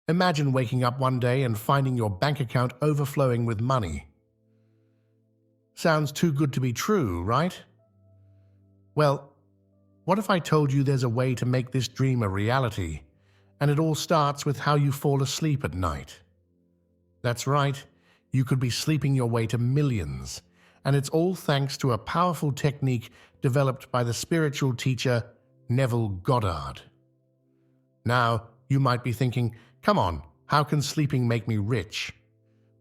Imagine waking up one day and finding your bank account overflowing with money. Sounds too good to be true, right? Well, what if I told you there's a way to make this dream a reality, and it all starts with how you fall asleep at night? That's right, you could be sleeping your way to millions, and it's all thanks to a powerful technique developed by the spiritual teacher Neville Goddard. Now, you might be thinking, come on, how can sleeping make me rich?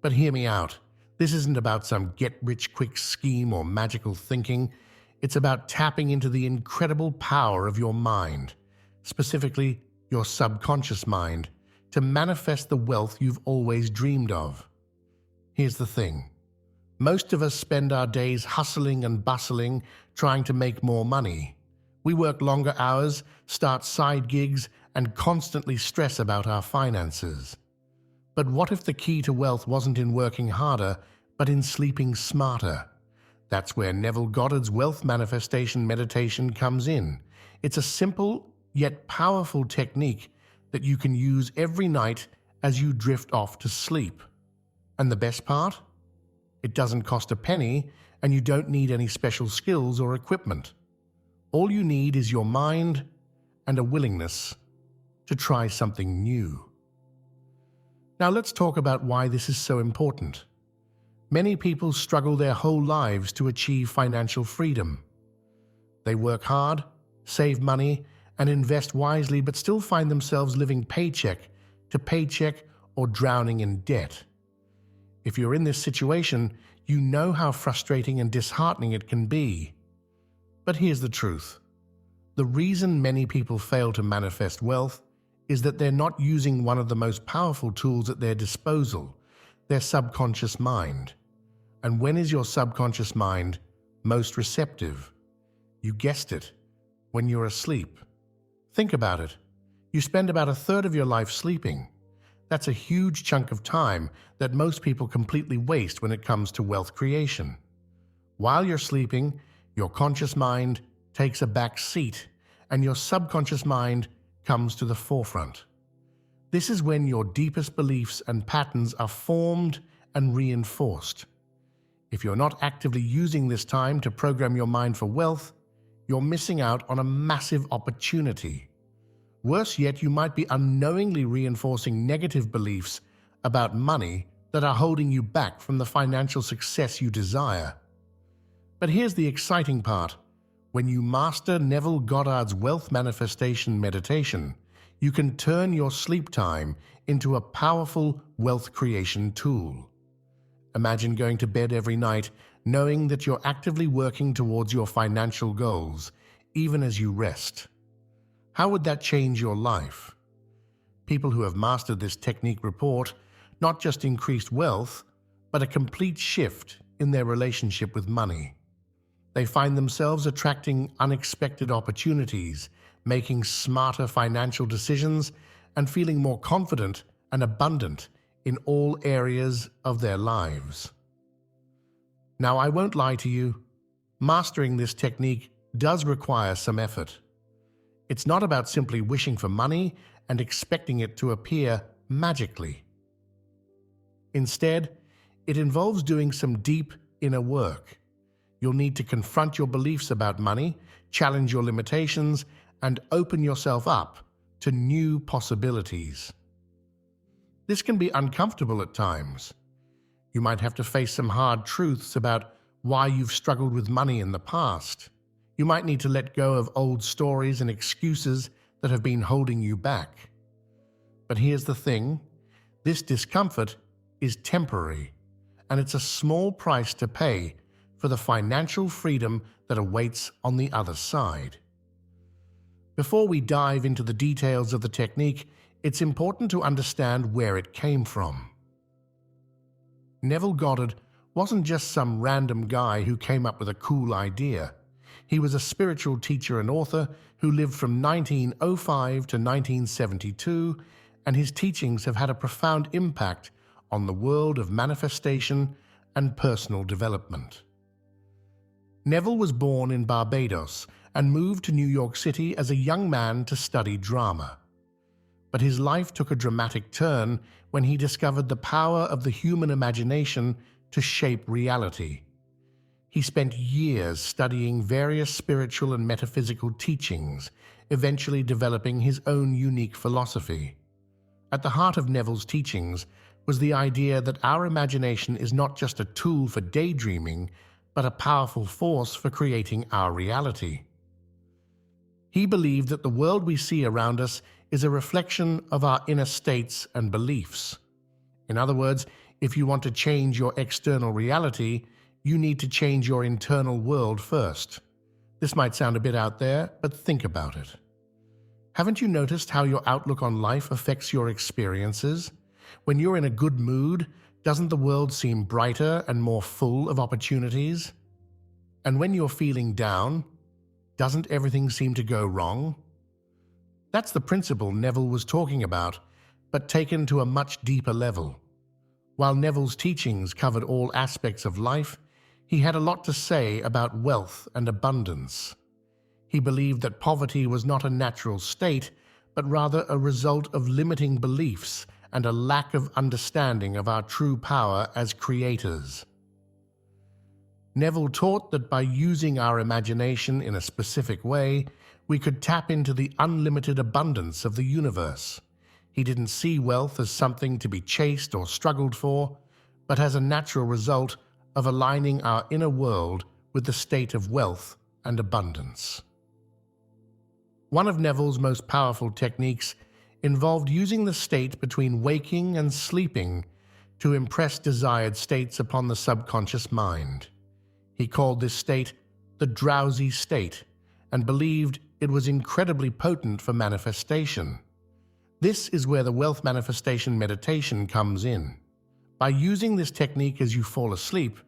But hear me out. This isn't about some get-rich-quick scheme or magical thinking. It's about tapping into the incredible power of your mind, specifically your subconscious mind, to manifest the wealth you've always dreamed of. Here's the thing. Most of us spend our days hustling and bustling, trying to make more money. We work longer hours, start side gigs, and constantly stress about our finances. But what if the key to wealth wasn't in working harder, but in sleeping smarter? That's where Neville Goddard's wealth manifestation meditation comes in. It's a simple yet powerful technique that you can use every night as you drift off to sleep. And the best part? It doesn't cost a penny, and you don't need any special skills or equipment. All you need is your mind and a willingness to try something new. Now let's talk about why this is so important. Many people struggle their whole lives to achieve financial freedom. They work hard, save money, and invest wisely, but still find themselves living paycheck to paycheck or drowning in debt. If you're in this situation, you know how frustrating and disheartening it can be. But here's the truth. The reason many people fail to manifest wealth is that they're not using one of the most powerful tools at their disposal, their subconscious mind. And when is your subconscious mind most receptive? You guessed it, when you're asleep. Think about it. You spend about a third of your life sleeping. That's a huge chunk of time that most people completely waste when it comes to wealth creation. While you're sleeping, your conscious mind takes a back seat and your subconscious mind comes to the forefront. This is when your deepest beliefs and patterns are formed and reinforced. If you're not actively using this time to program your mind for wealth, you're missing out on a massive opportunity. Worse yet, you might be unknowingly reinforcing negative beliefs about money that are holding you back from the financial success you desire. But here's the exciting part. When you master Neville Goddard's wealth manifestation meditation, you can turn your sleep time into a powerful wealth creation tool. Imagine going to bed every night knowing that you're actively working towards your financial goals, even as you rest. How would that change your life? People who have mastered this technique report not just increased wealth, but a complete shift in their relationship with money. They find themselves attracting unexpected opportunities, making smarter financial decisions, and feeling more confident and abundant in all areas of their lives. Now, I won't lie to you, mastering this technique does require some effort. It's not about simply wishing for money and expecting it to appear magically. Instead, it involves doing some deep inner work. You'll need to confront your beliefs about money, challenge your limitations, and open yourself up to new possibilities. This can be uncomfortable at times. You might have to face some hard truths about why you've struggled with money in the past. You might need to let go of old stories and excuses that have been holding you back. But here's the thing, this discomfort is temporary, and it's a small price to pay for the financial freedom that awaits on the other side. Before we dive into the details of the technique, it's important to understand where it came from. Neville Goddard wasn't just some random guy who came up with a cool idea. He was a spiritual teacher and author who lived from 1905 to 1972, and his teachings have had a profound impact on the world of manifestation and personal development. Neville was born in Barbados and moved to New York City as a young man to study drama. But his life took a dramatic turn when he discovered the power of the human imagination to shape reality. He spent years studying various spiritual and metaphysical teachings, eventually developing his own unique philosophy. At the heart of Neville's teachings was the idea that our imagination is not just a tool for daydreaming, but a powerful force for creating our reality. He believed that the world we see around us is a reflection of our inner states and beliefs. In other words, if you want to change your external reality, you need to change your internal world first. This might sound a bit out there, but think about it. Haven't you noticed how your outlook on life affects your experiences? When you're in a good mood, doesn't the world seem brighter and more full of opportunities? And when you're feeling down, doesn't everything seem to go wrong? That's the principle Neville was talking about, but taken to a much deeper level. While Neville's teachings covered all aspects of life, he had a lot to say about wealth and abundance. He believed that poverty was not a natural state, but rather a result of limiting beliefs and a lack of understanding of our true power as creators. Neville taught that by using our imagination in a specific way, we could tap into the unlimited abundance of the universe. He didn't see wealth as something to be chased or struggled for, but as a natural result of aligning our inner world with the state of wealth and abundance. One of Neville's most powerful techniques involved using the state between waking and sleeping to impress desired states upon the subconscious mind. He called this state the drowsy state and believed it was incredibly potent for manifestation. This is where the wealth manifestation meditation comes in. By using this technique as you fall asleep,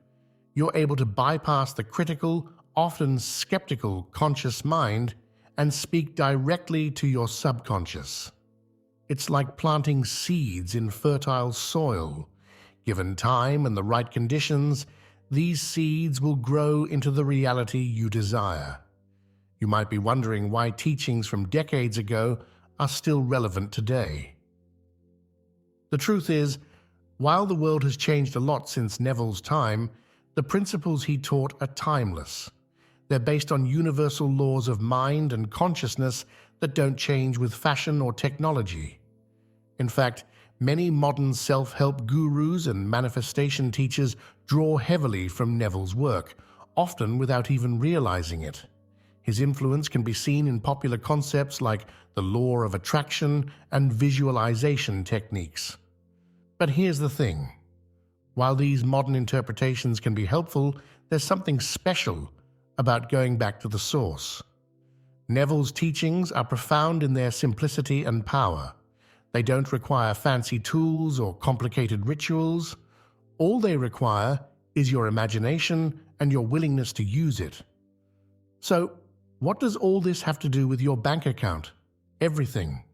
you're able to bypass the critical, often skeptical conscious mind and speak directly to your subconscious. It's like planting seeds in fertile soil. Given time and the right conditions, these seeds will grow into the reality you desire. You might be wondering why teachings from decades ago are still relevant today. The truth is, while the world has changed a lot since Neville's time, the principles he taught are timeless. They're based on universal laws of mind and consciousness that don't change with fashion or technology. In fact, many modern self-help gurus and manifestation teachers draw heavily from Neville's work, often without even realizing it. His influence can be seen in popular concepts like the law of attraction and visualization techniques. But here's the thing. While these modern interpretations can be helpful, there's something special about going back to the source. Neville's teachings are profound in their simplicity and power. They don't require fancy tools or complicated rituals. All they require is your imagination and your willingness to use it. So, what does all this have to do with your bank account? Everything.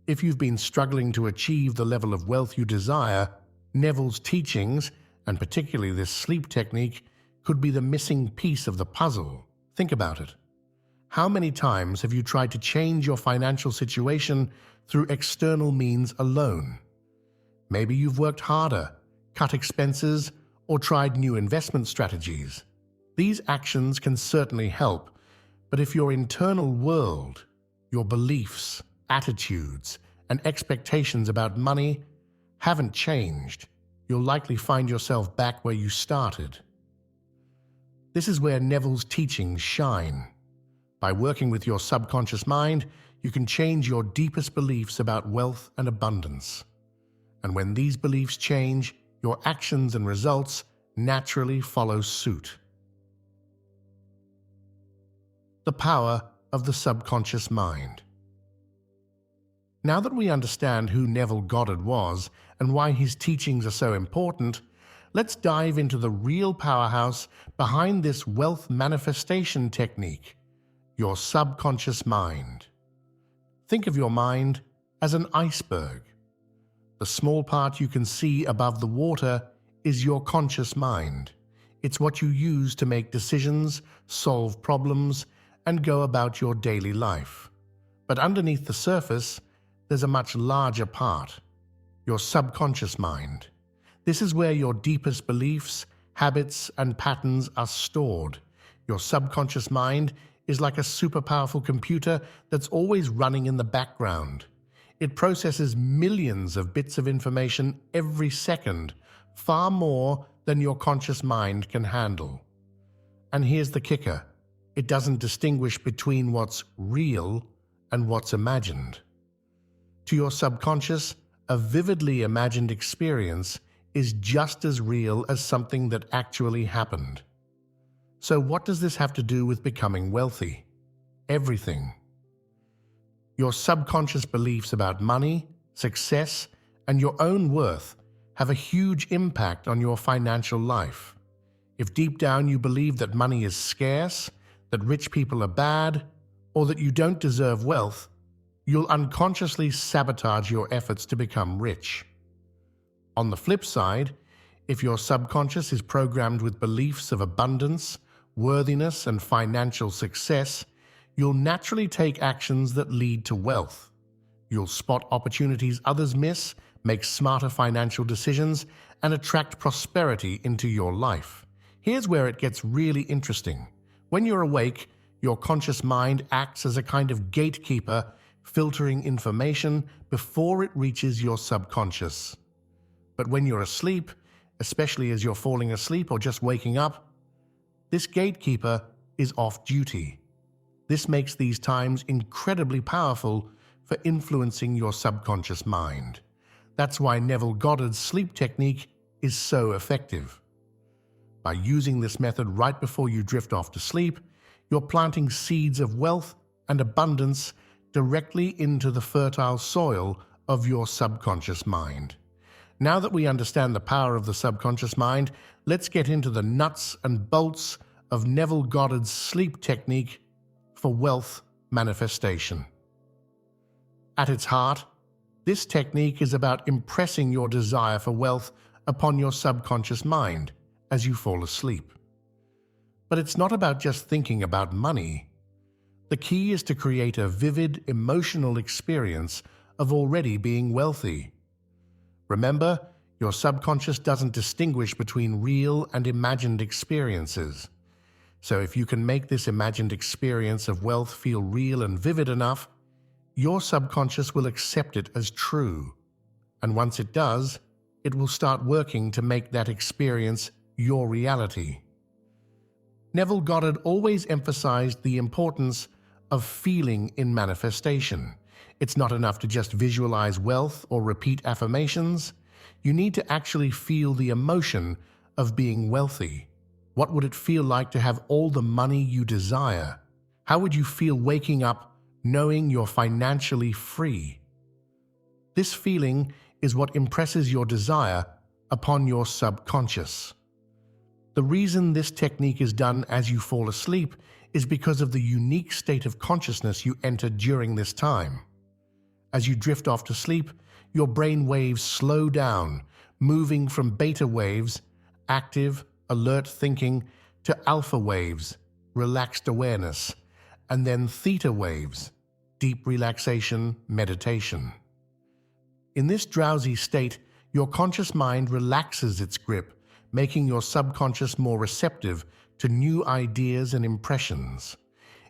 If you've been struggling to achieve the level of wealth you desire, Neville's teachings, and particularly this sleep technique, could be the missing piece of the puzzle. Think about it. How many times have you tried to change your financial situation through external means alone? Maybe you've worked harder, cut expenses, or tried new investment strategies. These actions can certainly help, but if your internal world, your beliefs, attitudes, and expectations about money haven't changed, you'll likely find yourself back where you started. This is where Neville's teachings shine. By working with your subconscious mind, you can change your deepest beliefs about wealth and abundance. And when these beliefs change, your actions and results naturally follow suit. The power of the subconscious mind. Now that we understand who Neville Goddard was and why his teachings are so important, let's dive into the real powerhouse behind this wealth manifestation technique, your subconscious mind. Think of your mind as an iceberg. The small part you can see above the water is your conscious mind. It's what you use to make decisions, solve problems, and go about your daily life. But underneath the surface, there's a much larger part, your subconscious mind. This is where your deepest beliefs, habits, and patterns are stored. Your subconscious mind is like a super powerful computer that's always running in the background. It processes millions of bits of information every second, far more than your conscious mind can handle. And here's the kicker: it doesn't distinguish between what's real and what's imagined. To your subconscious, a vividly imagined experience is just as real as something that actually happened. So what does this have to do with becoming wealthy? Everything. Your subconscious beliefs about money, success, and your own worth have a huge impact on your financial life. If deep down you believe that money is scarce, that rich people are bad, or that you don't deserve wealth, you'll unconsciously sabotage your efforts to become rich. On the flip side, if your subconscious is programmed with beliefs of abundance, worthiness, and financial success, you'll naturally take actions that lead to wealth. You'll spot opportunities others miss, make smarter financial decisions, and attract prosperity into your life. Here's where it gets really interesting. When you're awake, your conscious mind acts as a kind of gatekeeper, filtering information before it reaches your subconscious. But when you're asleep, especially as you're falling asleep or just waking up, this gatekeeper is off duty. This makes these times incredibly powerful for influencing your subconscious mind. That's why Neville Goddard's sleep technique is so effective. By using this method right before you drift off to sleep, you're planting seeds of wealth and abundance directly into the fertile soil of your subconscious mind. Now that we understand the power of the subconscious mind, let's get into the nuts and bolts of Neville Goddard's sleep technique for wealth manifestation. At its heart, this technique is about impressing your desire for wealth upon your subconscious mind as you fall asleep. But it's not about just thinking about money. The key is to create a vivid, emotional experience of already being wealthy. Remember, your subconscious doesn't distinguish between real and imagined experiences. So if you can make this imagined experience of wealth feel real and vivid enough, your subconscious will accept it as true. And once it does, it will start working to make that experience your reality. Neville Goddard always emphasized the importance of feeling in manifestation. It's not enough to just visualize wealth or repeat affirmations. You need to actually feel the emotion of being wealthy. What would it feel like to have all the money you desire? How would you feel waking up knowing you're financially free? This feeling is what impresses your desire upon your subconscious. The reason this technique is done as you fall asleep is because of the unique state of consciousness you enter during this time. As you drift off to sleep, your brain waves slow down, moving from beta waves, active, alert thinking, to alpha waves, relaxed awareness, and then theta waves, deep relaxation, meditation. In this drowsy state, your conscious mind relaxes its grip, making your subconscious more receptive to new ideas and impressions.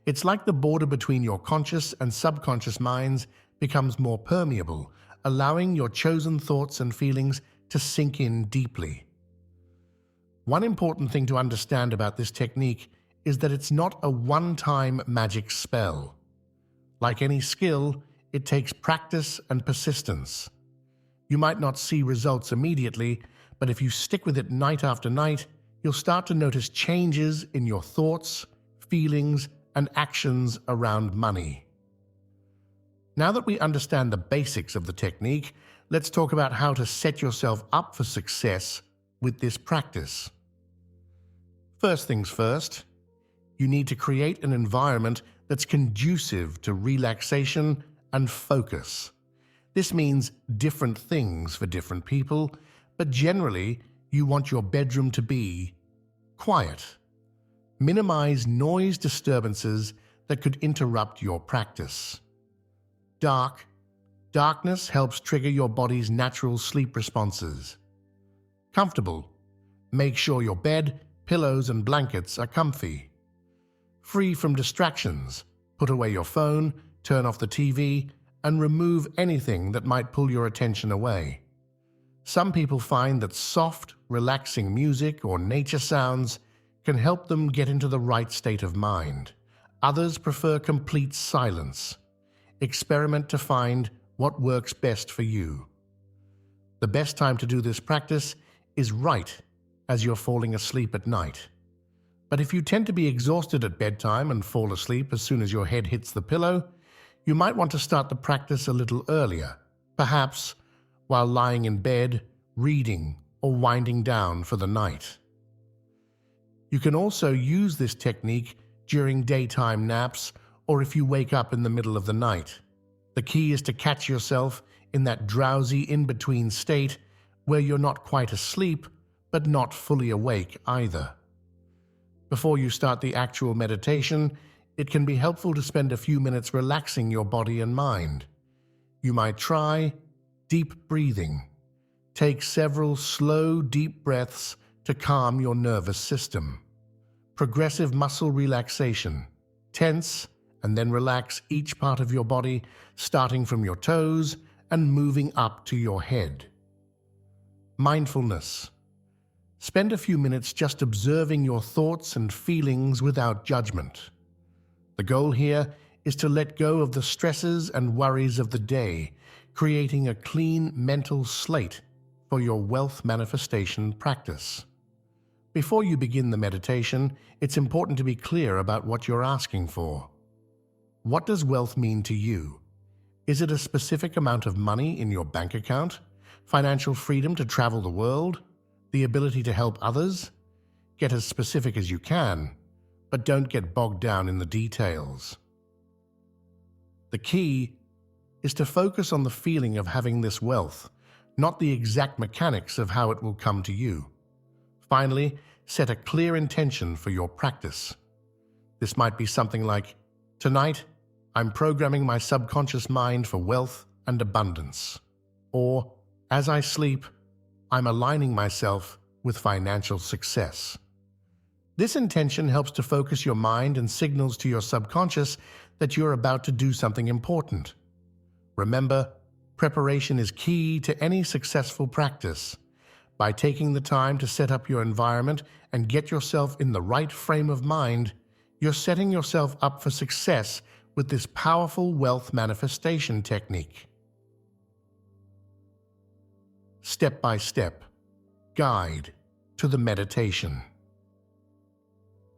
It's like the border between your conscious and subconscious minds becomes more permeable, allowing your chosen thoughts and feelings to sink in deeply. One important thing to understand about this technique is that it's not a one-time magic spell. Like any skill, it takes practice and persistence. You might not see results immediately, but if you stick with it night after night, you'll start to notice changes in your thoughts, feelings, and actions around money. Now that we understand the basics of the technique, let's talk about how to set yourself up for success with this practice. First things first, you need to create an environment that's conducive to relaxation and focus. This means different things for different people, but generally, you want your bedroom to be quiet. Minimize noise disturbances that could interrupt your practice. Dark Darkness helps trigger your body's natural sleep responses. Comfortable. Make sure your bed, pillows, and blankets are comfy. Free from distractions. Put away your phone, turn off the TV, and remove anything that might pull your attention away. Some people find that soft, relaxing music or nature sounds can help them get into the right state of mind. Others prefer complete silence. Experiment to find what works best for you. The best time to do this practice is right as you're falling asleep at night. But if you tend to be exhausted at bedtime and fall asleep as soon as your head hits the pillow, you might want to start the practice a little earlier, perhaps while lying in bed, reading, or winding down for the night. You can also use this technique during daytime naps or if you wake up in the middle of the night. The key is to catch yourself in that drowsy in-between state where you're not quite asleep, but not fully awake either. Before you start the actual meditation, it can be helpful to spend a few minutes relaxing your body and mind. You might try deep breathing. Take several slow, deep breaths to calm your nervous system. Progressive muscle relaxation. Tense and then relax each part of your body, starting from your toes and moving up to your head. Mindfulness. Spend a few minutes just observing your thoughts and feelings without judgment. The goal here is to let go of the stresses and worries of the day, creating a clean mental slate for your wealth manifestation practice. Before you begin the meditation, it's important to be clear about what you're asking for. What does wealth mean to you? Is it a specific amount of money in your bank account? Financial freedom to travel the world? The ability to help others? Get as specific as you can, but don't get bogged down in the details. The key is to focus on the feeling of having this wealth, not the exact mechanics of how it will come to you. Finally, set a clear intention for your practice. This might be something like, tonight, I'm programming my subconscious mind for wealth and abundance. Or, as I sleep, I'm aligning myself with financial success. This intention helps to focus your mind and signals to your subconscious that you're about to do something important. Remember, preparation is key to any successful practice. By taking the time to set up your environment and get yourself in the right frame of mind, you're setting yourself up for success with this powerful wealth manifestation technique. Step-by-step guide to the meditation.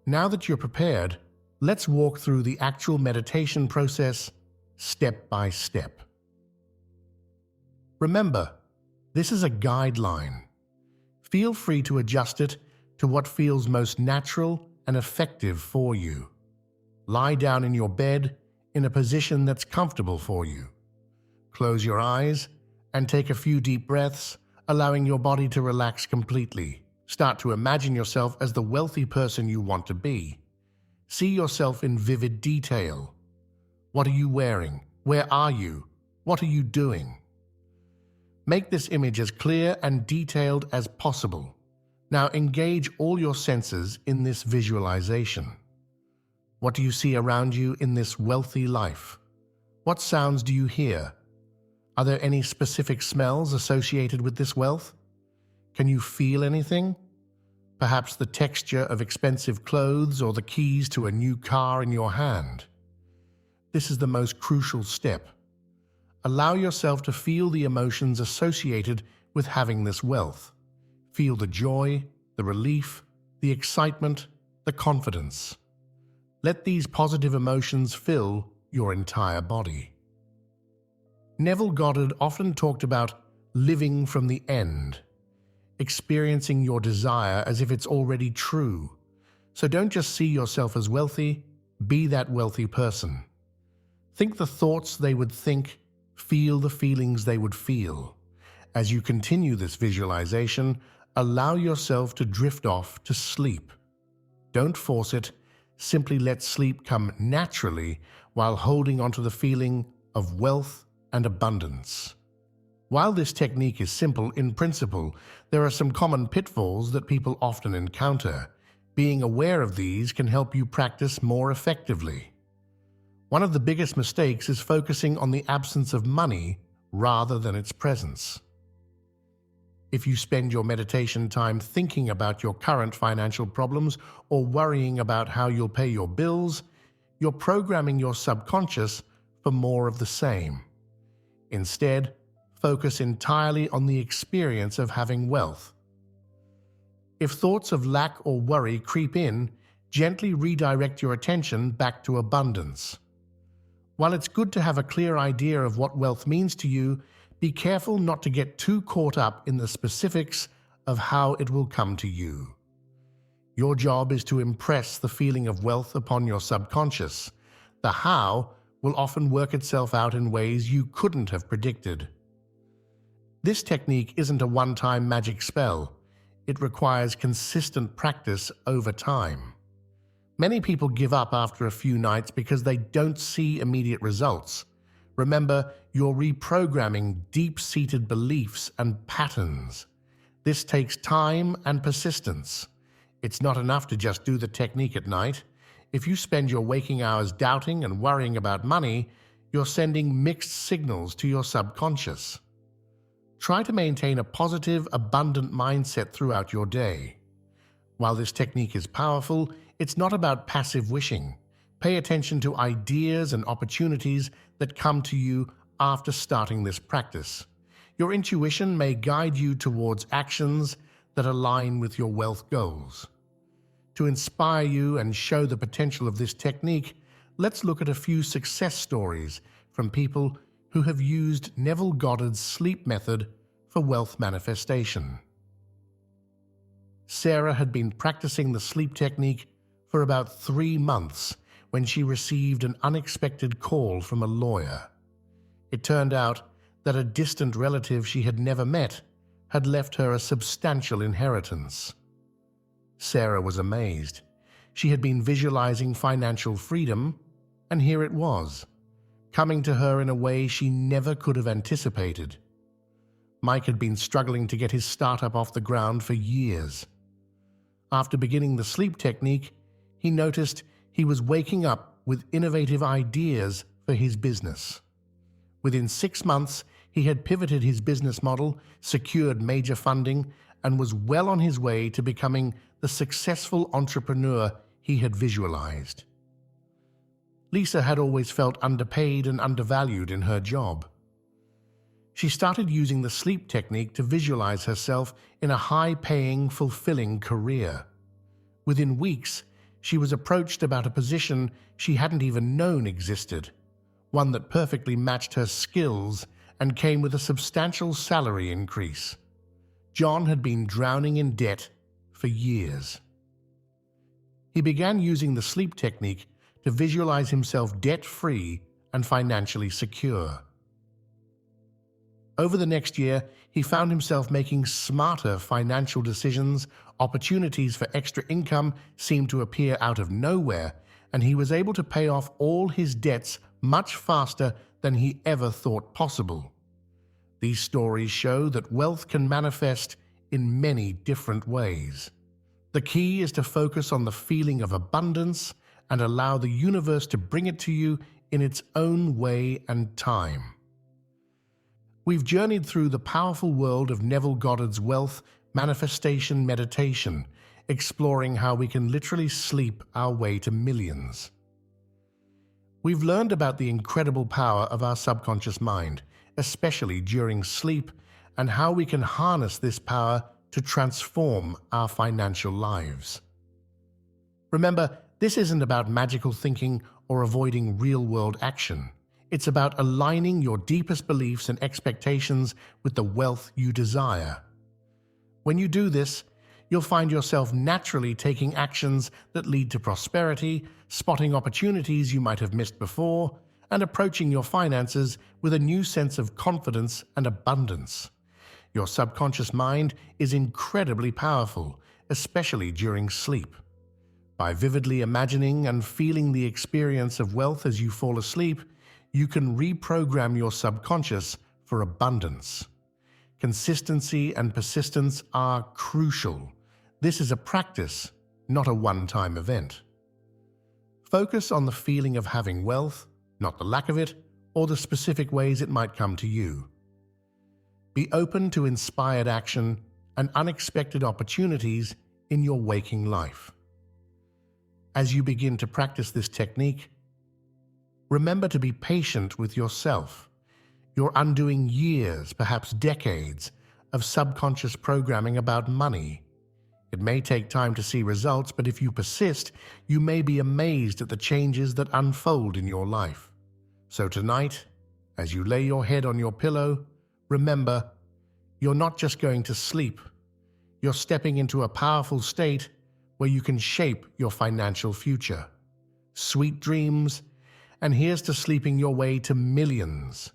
Now that you're prepared, let's walk through the actual meditation process step by step. Remember, this is a guideline. Feel free to adjust it to what feels most natural and effective for you. Lie down in your bed in a position that's comfortable for you. Close your eyes and take a few deep breaths, allowing your body to relax completely. Start to imagine yourself as the wealthy person you want to be. See yourself in vivid detail. What are you wearing? Where are you? What are you doing? Make this image as clear and detailed as possible. Now engage all your senses in this visualization. What do you see around you in this wealthy life? What sounds do you hear? Are there any specific smells associated with this wealth? Can you feel anything? Perhaps the texture of expensive clothes or the keys to a new car in your hand. This is the most crucial step. Allow yourself to feel the emotions associated with having this wealth. Feel the joy, the relief, the excitement, the confidence. Let these positive emotions fill your entire body. Neville Goddard often talked about living from the end, experiencing your desire as if it's already true. So don't just see yourself as wealthy, be that wealthy person. Think the thoughts they would think, feel the feelings they would feel. As you continue this visualization, allow yourself to drift off to sleep. Don't force it, simply let sleep come naturally while holding onto the feeling of wealth and abundance. While this technique is simple in principle, there are some common pitfalls that people often encounter. Being aware of these can help you practice more effectively. One of the biggest mistakes is focusing on the absence of money rather than its presence. If you spend your meditation time thinking about your current financial problems or worrying about how you'll pay your bills, you're programming your subconscious for more of the same. Instead, focus entirely on the experience of having wealth. If thoughts of lack or worry creep in, gently redirect your attention back to abundance. While it's good to have a clear idea of what wealth means to you, be careful not to get too caught up in the specifics of how it will come to you. Your job is to impress the feeling of wealth upon your subconscious. The how will often work itself out in ways you couldn't have predicted. This technique isn't a one-time magic spell. It requires consistent practice over time. Many people give up after a few nights because they don't see immediate results. Remember, you're reprogramming deep-seated beliefs and patterns. This takes time and persistence. It's not enough to just do the technique at night. If you spend your waking hours doubting and worrying about money, you're sending mixed signals to your subconscious. Try to maintain a positive, abundant mindset throughout your day. While this technique is powerful, it's not about passive wishing. Pay attention to ideas and opportunities that come to you after starting this practice. Your intuition may guide you towards actions that align with your wealth goals. To inspire you and show the potential of this technique, let's look at a few success stories from people who have used Neville Goddard's sleep method for wealth manifestation. Sarah had been practicing the sleep technique for about 3 months when she received an unexpected call from a lawyer. It turned out that a distant relative she had never met had left her a substantial inheritance. Sarah was amazed. She had been visualizing financial freedom, and here it was, coming to her in a way she never could have anticipated. Mike had been struggling to get his startup off the ground for years. After beginning the sleep technique, he noticed he was waking up with innovative ideas for his business. Within 6 months, he had pivoted his business model, secured major funding, and was well on his way to becoming the successful entrepreneur he had visualized. Lisa had always felt underpaid and undervalued in her job. She started using the sleep technique to visualize herself in a high-paying, fulfilling career. Within weeks, she was approached about a position she hadn't even known existed, one that perfectly matched her skills and came with a substantial salary increase. John had been drowning in debt for years. He began using the sleep technique to visualize himself debt-free and financially secure. Over the next year, he found himself making smarter financial decisions, opportunities for extra income seemed to appear out of nowhere, and he was able to pay off all his debts much faster than he ever thought possible. These stories show that wealth can manifest in many different ways. The key is to focus on the feeling of abundance and allow the universe to bring it to you in its own way and time. We've journeyed through the powerful world of Neville Goddard's wealth manifestation meditation, exploring how we can literally sleep our way to millions. We've learned about the incredible power of our subconscious mind, especially during sleep, and how we can harness this power to transform our financial lives. Remember, this isn't about magical thinking or avoiding real-world action. It's about aligning your deepest beliefs and expectations with the wealth you desire. When you do this, you'll find yourself naturally taking actions that lead to prosperity, spotting opportunities you might have missed before, and approaching your finances with a new sense of confidence and abundance. Your subconscious mind is incredibly powerful, especially during sleep. By vividly imagining and feeling the experience of wealth as you fall asleep, you can reprogram your subconscious for abundance. Consistency and persistence are crucial. This is a practice, not a one-time event. Focus on the feeling of having wealth, not the lack of it, or the specific ways it might come to you. Be open to inspired action and unexpected opportunities in your waking life. As you begin to practice this technique, remember to be patient with yourself. You're undoing years, perhaps decades, of subconscious programming about money. It may take time to see results, but if you persist, you may be amazed at the changes that unfold in your life. So tonight, as you lay your head on your pillow, remember, you're not just going to sleep. You're stepping into a powerful state where you can shape your financial future. Sweet dreams, and here's to sleeping your way to millions.